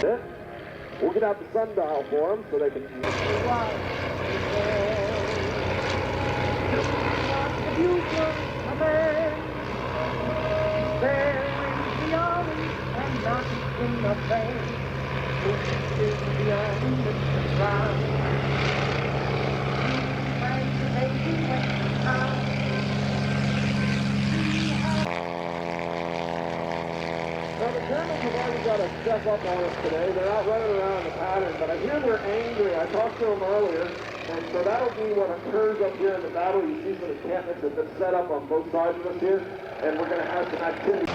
We'll get out the sundial for them so they can... Now the Germans have already got a step up on us today. They're not running around the pattern, but I hear they're angry. I talked to them earlier, and so that'll be what occurs up here in the battle. You see some encampments have been set up on both sides of us here, and we're going to have some activity.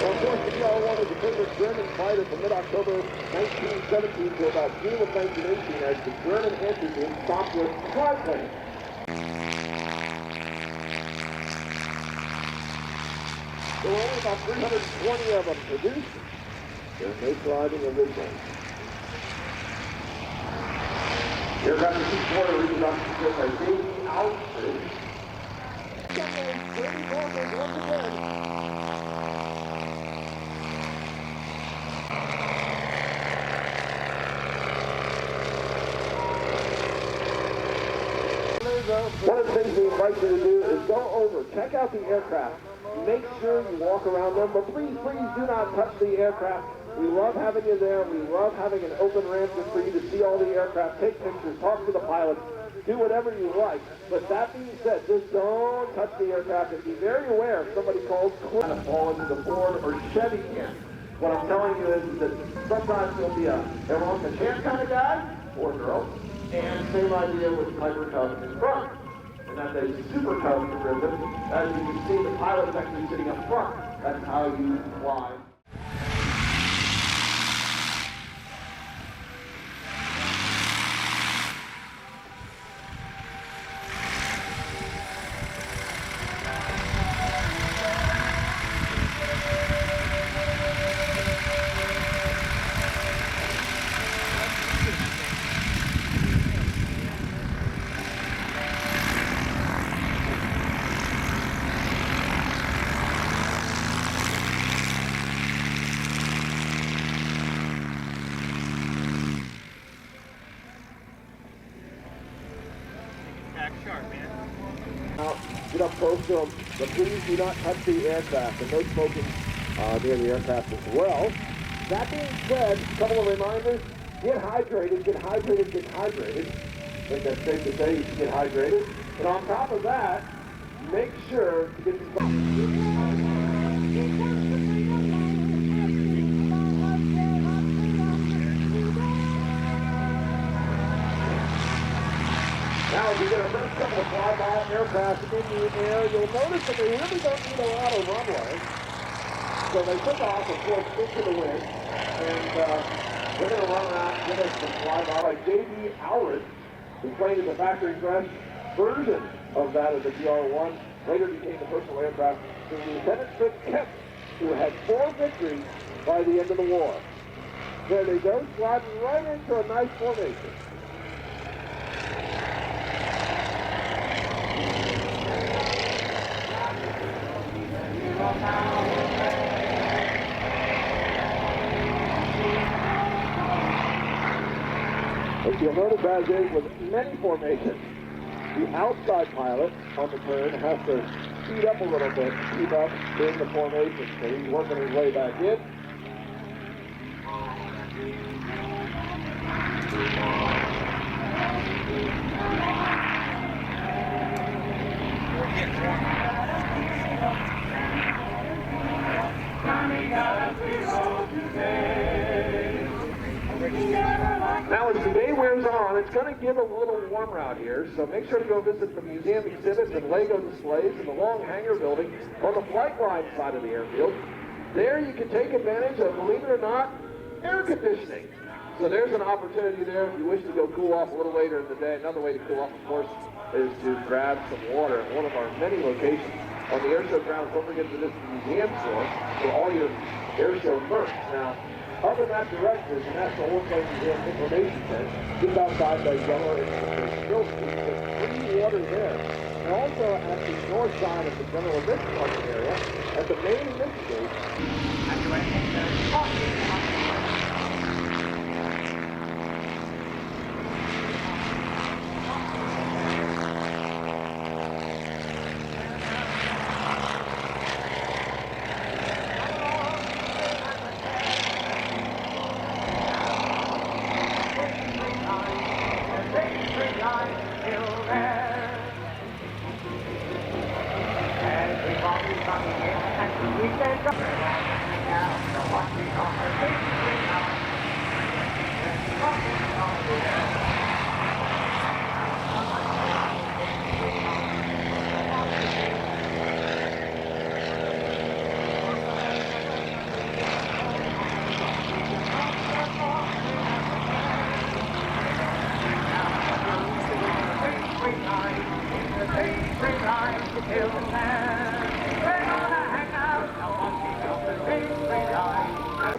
Well, of course, the DR-1 was the first German fighter from mid-October 1917 to about June of 1918 as the German entity stopped with Warplane. There were only about 320 of them produced. There's no sliding of this one. Aircraft in Seaporter reaches out to ship by Davey Alfred. Once again. One of the things we invite you to do is go over, check out the aircraft. Make sure you walk around them, but please do not touch the aircraft. We love having you there. We love having an open ramp for you to see all the aircraft, take pictures, talk to the pilots, do whatever you like. But that being said, just don't touch the aircraft and be very aware if somebody calls kind of fall into the Ford or Chevy camp. What I'm telling you is that sometimes you'll be a everyone's a chance kind of guy or girl, and same idea with Piper Cub in front. And that's a super Cub derivative. As you can see, the pilot is actually sitting up front. That's how you fly. Get up close to them, but please do not touch the aircraft, and no smoking near the aircraft as well. That being said, a couple of reminders: get hydrated, get hydrated, get hydrated. I think that's safe to say you should get hydrated. And on top of that, make sure to get these... Now, as you get a first couple of flyby aircraft in the air, you'll notice that they really don't need a lot of runway. So they took off, of course, into the wind, and they're going to run around and give us some flyby like J.D. Alred, who played in the factory dress version of that of the DR-1, later became the personal aircraft to Lieutenant Fritz Kemp, who had 4 victories by the end of the war. There they go, sliding right into a nice formation. As you'll notice, as is with many formations, the outside pilot on the turn has to speed up a little bit to keep up in the formation. So he's working his way back in. Now, as the day wears on, it's going to get a little warmer out here, so make sure to go visit the museum exhibits and Lego displays in the long hangar building on the flight line side of the airfield. There you can take advantage of, believe it or not, air conditioning. So there's an opportunity there if you wish to go cool off a little later in the day. Another way to cool off, of course, is to grab some water at one of our many locations. On the Airshow grounds, don't forget to visit the museum store for all your Airshow merch. Now, up in that direction is the National Warplane Museum Information Tent, just outside by Yellow and Hill Street. There's free water there. and also at the north side of the general admission parking area at the main admission gate.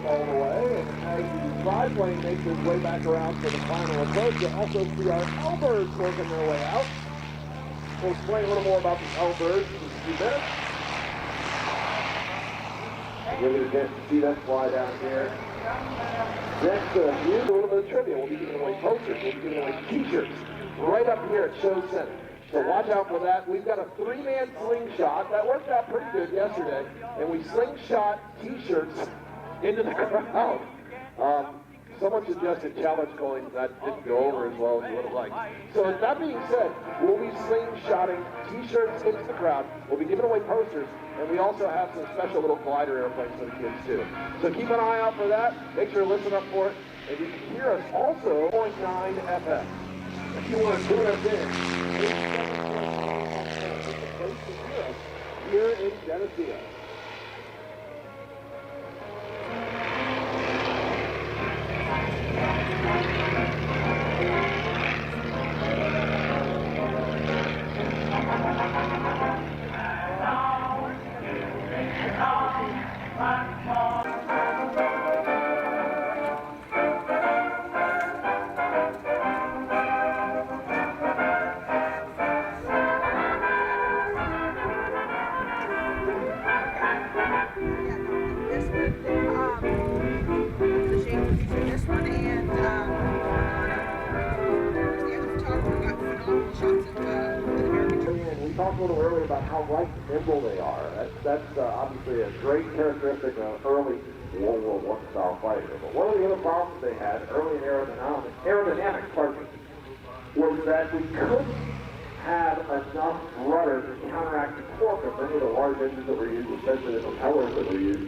All the way, and as the biplane makes its way back around for the final approach, you'll also see our L-birds working their way out. We'll explain a little more about the L-birds in a few minutes. You'll get a chance to see them fly down here. Next, here's a little bit of trivia. We'll be giving away posters, we'll be giving away t-shirts right up here at Show Center. So watch out for that. We've got a 3-man slingshot. That worked out pretty good yesterday. And we slingshot t-shirts into the crowd. Someone suggested challenge coins. That didn't go over as well as you would have liked. So with that being said, we'll be slingshotting t-shirts into the crowd. We'll be giving away posters. And we also have some special little glider airplanes for the kids too. So keep an eye out for that. Make sure to listen up for it. And you can hear us also 0.9 FM. If you want to tune us in, here in Geneseo. We talked a little earlier about how light and nimble they are. That's obviously a great characteristic of early World War I style fighter. But one of the other problems they had early in aerodynamics, was that we couldn't have enough rudder to counteract the torque of many of the large engines that were used, especially the propellers that were used